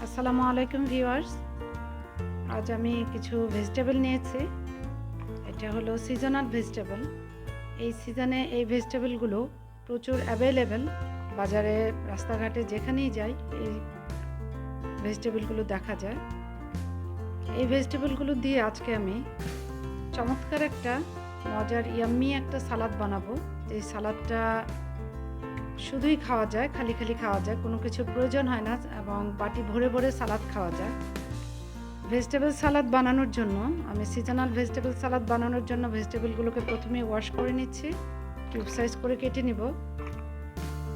আসসালামু আলাইকুম ভিউয়ার্স। আজ আমি কিছু ভেজিটেবল নিয়েছি। এটা হলো সিজনাল ভেজিটেবল। এই সিজনে এই ভেজিটেবলগুলো প্রচুর অ্যাভেলেবেল। বাজারে, রাস্তাঘাটে যেখানেই যাই এই ভেজিটেবলগুলো দেখা যায়। এই ভেজিটেবলগুলো দিয়ে আজকে আমি চমৎকার একটা মজার ইয়াম্মি একটা সালাদ বানাবো। এই সালাদটা শুধুই খাওয়া যায়, খালি খালি খাওয়া যায়, কোনো কিছুর প্রয়োজন হয় না এবং বাটি ভরে ভরে সালাদ খাওয়া যায়। ভেজিটেবল সালাদ বানানোর জন্য আমি সিজনাল ভেজিটেবল সালাদ বানানোর জন্য ভেজিটেবলগুলোকে প্রথমে ওয়াশ করে নিচ্ছি, কিউব সাইজ করে কেটে নিব।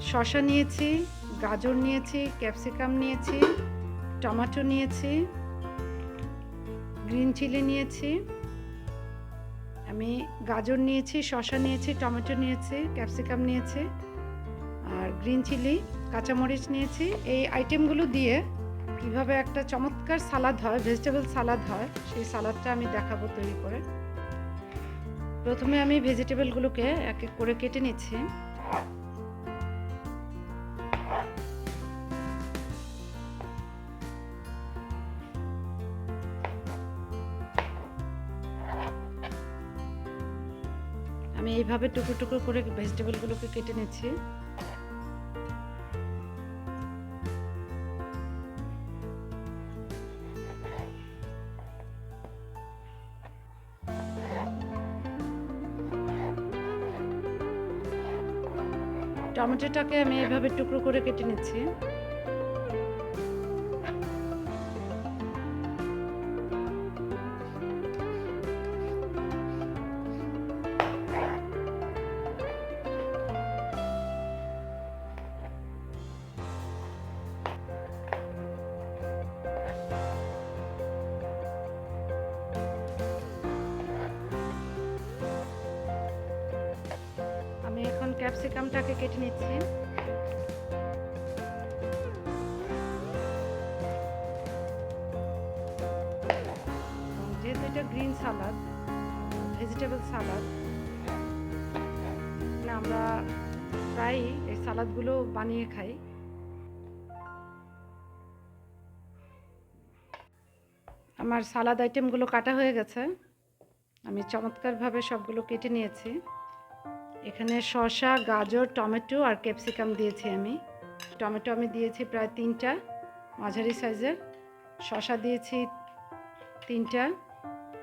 শসা নিয়েছি, গাজর নিয়েছি, ক্যাপসিকাম নিয়েছি, টমেটো নিয়েছি, গ্রিন চিলি নিয়েছি। আমি গাজর নিয়েছি, শসা নিয়েছি, টমেটো নিয়েছি, ক্যাপসিকাম নিয়েছি আর গ্রিন চিলি, কাঁচামরিচ নিয়েছি। এই আইটেমগুলো দিয়ে কীভাবে একটা চমৎকার সালাদ হয়, ভেজিটেবল সালাদ হয়, সেই সালাদটা আমি দেখাবো তৈরি করে। প্রথমে আমি ভেজিটেবলগুলোকে এক এক করে কেটে নিচ্ছি। আমি এইভাবে টুকরো টুকরো করে ভেজিটেবলগুলোকে কেটে নিচ্ছি। টমেটোটাকে আমি এভাবে টুকরো করে কেটে নিচ্ছি। আমি এখন ক্যাপসিকামটাকে কেটে নিচ্ছি। যেহেতু এটা গ্রিন সালাদ, ভেজিটেবল সালাদ, আমরা প্রায়ই এই সালাদগুলো বানিয়ে খাই। আমার সালাদ আইটেমগুলো কাটা হয়ে গেছে। আমি চমৎকারভাবে সবগুলো কেটে নিয়েছি। এখানে শসা, গাজর, টমেটো আর ক্যাপসিকাম দিয়েছি আমি। টমেটো আমি দিয়েছি প্রায় 3টা মাঝারি সাইজের, শসা দিয়েছি 3টা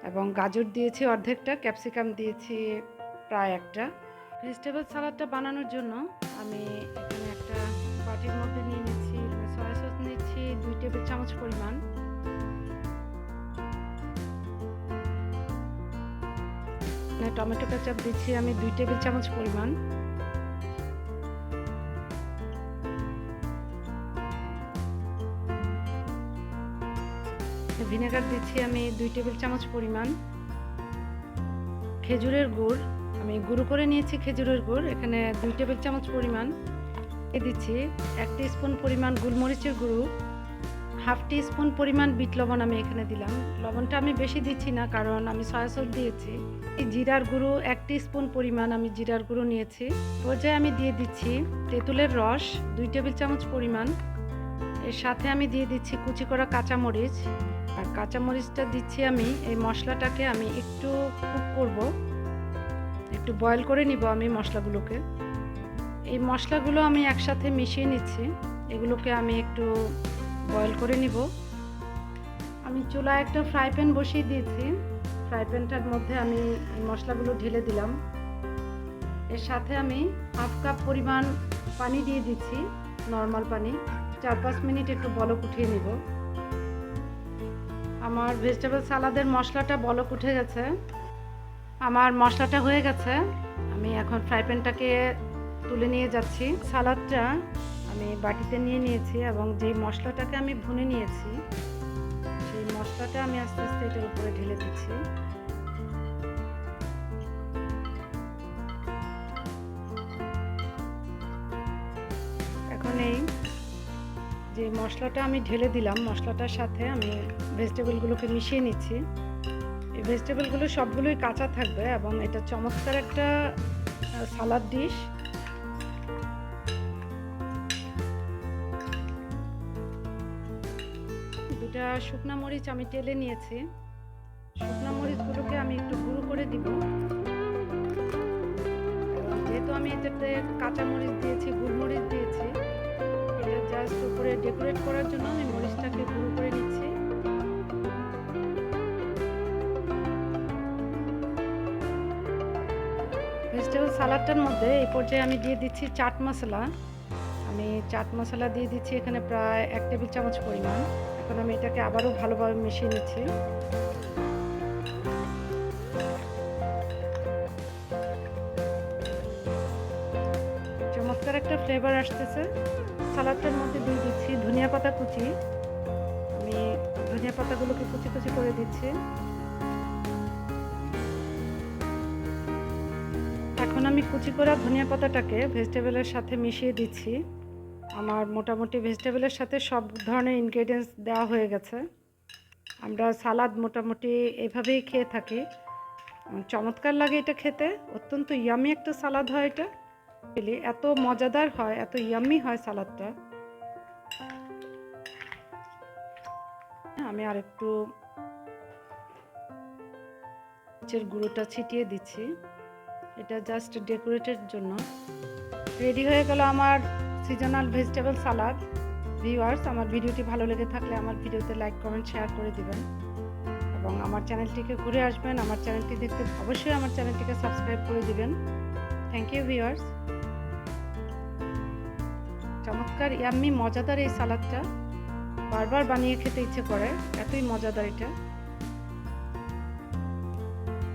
এবং গাজর দিয়েছি অর্ধেকটা, ক্যাপসিকাম দিয়েছি প্রায় একটা। ভেজিটেবল সালাদটা বানানোর জন্য আমি এখানে একটা বাটির মধ্যে নিয়ে নিচ্ছি সয়া সস, নিচ্ছি 2 টেবিল চামচ পরিমাণ। টমেটো কেচাপ দিচ্ছি আমি 2 টেবিল চামচ পরিমাণ। ভিনেগার দিচ্ছি আমি 2 টেবিল চামচ পরিমাণ। খেজুরের গুড় আমি গুঁড়ো করে নিয়েছি, খেজুরের গুড় এখানে 2 টেবিল চামচ পরিমাণ। দিচ্ছি 1 টিস্পুন পরিমাণ গোলমরিচের গুঁড়ো, হাফ টিস্পুন পরিমাণ বিট লবণ আমি এখানে দিলাম। লবণটা আমি বেশি দিচ্ছি না কারণ আমি সয়া সস দিয়েছি। জিরার গুঁড়ো 1 টিস্পুন পরিমাণ আমি জিরার গুঁড়ো নিয়েছি। পর্যায়ে আমি দিয়ে দিচ্ছি তেঁতুলের রস 2 টেবিল চামচ পরিমাণ। এর সাথে আমি দিয়ে দিচ্ছি কুচি করা কাঁচামরিচ, আর কাঁচামরিচটা দিচ্ছি আমি এই মশলাটাকে আমি একটু কুক করব, একটু বয়েল করে নিব আমি মশলাগুলোকে। এই মশলাগুলো আমি একসাথে মিশিয়ে নিচ্ছি, এগুলোকে আমি একটু বয়েল করে নিব। আমি চুলায় একটা ফ্রাই প্যান বসিয়ে দিয়েছি। ফ্রাই প্যানটার মধ্যে আমি এই মশলাগুলো ঢেলে দিলাম। এর সাথে আমি হাফ কাপ পরিমাণ পানি দিয়ে দিচ্ছি, নর্মাল পানি। 4-5 মিনিট একটু বলক উঠিয়ে নিব। আমার ভেজিটেবল সালাদের মশলাটা বলক উঠে গেছে, আমার মশলাটা হয়ে গেছে। আমি এখন ফ্রাই প্যানটাকে তুলে নিয়ে যাচ্ছি। সালাদটা আমি বাটিতে নিয়ে নিয়েছি এবং যেই মশলাটাকে আমি ভুনে নিয়েছি সেই মশলাটা আমি আস্তে আস্তে এটার উপরে ঢেলে দিচ্ছি। এখন এই যে মশলাটা আমি ঢেলে দিলাম, মশলাটার সাথে আমি ভেজিটেবলগুলোকে মিশিয়ে নিচ্ছি। এই ভেজিটেবলগুলো সবগুলোই কাঁচা থাকবে এবং এটা চমৎকার একটা সালাদ ডিশ। এটা শুকনা মরিচ আমি টেলে নিয়েছি। শুকনা মরিচগুলোকে আমি একটু গুঁড়ো করে দিব। যেহেতু আমি এটাতে কাঁচা মরিচ দিয়েছি, গোলমরিচ দিয়েছি, এটা জাস্ট উপরে ডেকোরেট করার জন্য আমি মরিচটাকে গুঁড়ো করে নিচ্ছি। ভেজিটেবল সালাডটার মধ্যে এই পর্যায়ে আমি দিয়ে দিচ্ছি চাট মশলা। আমি চাট মশলা দিয়ে দিচ্ছি এখানে প্রায় 1 টেবিল চামচ পরিমাণ। এখন আমি এটাকে আবারও ভালোভাবে মিশিয়ে নিচ্ছি। চমৎকার একটা ফ্লেভার আসতেছে। সালাডটার মধ্যে দিয়ে দিচ্ছি ধনিয়া পাতা কুচি। আমি ধনিয়া পাতাগুলোকে কুচি কুচি করে দিচ্ছি। এখন আমি কুচি করা ধনিয়া পাতাটাকে ভেজিটেবলের সাথে মিশিয়ে দিচ্ছি। আমার মোটামুটি ভেজিটেবলের সাথে সব ধরনের ইনগ্রেডিয়েন্টস দেওয়া হয়ে গেছে। আমরা সালাদ মোটামুটি এভাবেই খেয়ে থাকি। চমৎকার লাগে এটা খেতে, অত্যন্ত ইয়ামি একটা সালাদ হয় এটা। এত মজাদার হয়, এত ইয়ামি হয় সালাদটা। আমি আর একটু মরিচের গুঁড়োটা ছিটিয়ে দিচ্ছি, এটা জাস্ট ডেকোরেটের জন্য। রেডি হয়ে গেল আমার সিজনাল ভেজিটেবল সালাদ। ভিউয়ার্স, আমার ভিডিওটি ভালো লেগে থাকলে আমার ভিডিওতে লাইক, কমেন্ট, শেয়ার করে দিবেন এবং আমার চ্যানেলটিকে ঘুরে আসবেন। আমার চ্যানেলটি দেখতে অবশ্যই আমার চ্যানেলটিকে সাবস্ক্রাইব করে দিবেন। Thank you viewers. চমৎকার ইয়াম্মি মজাদার এই সালাদটা বারবার বানিয়ে খেতে ইচ্ছে করে, এতই মজাদার এটা।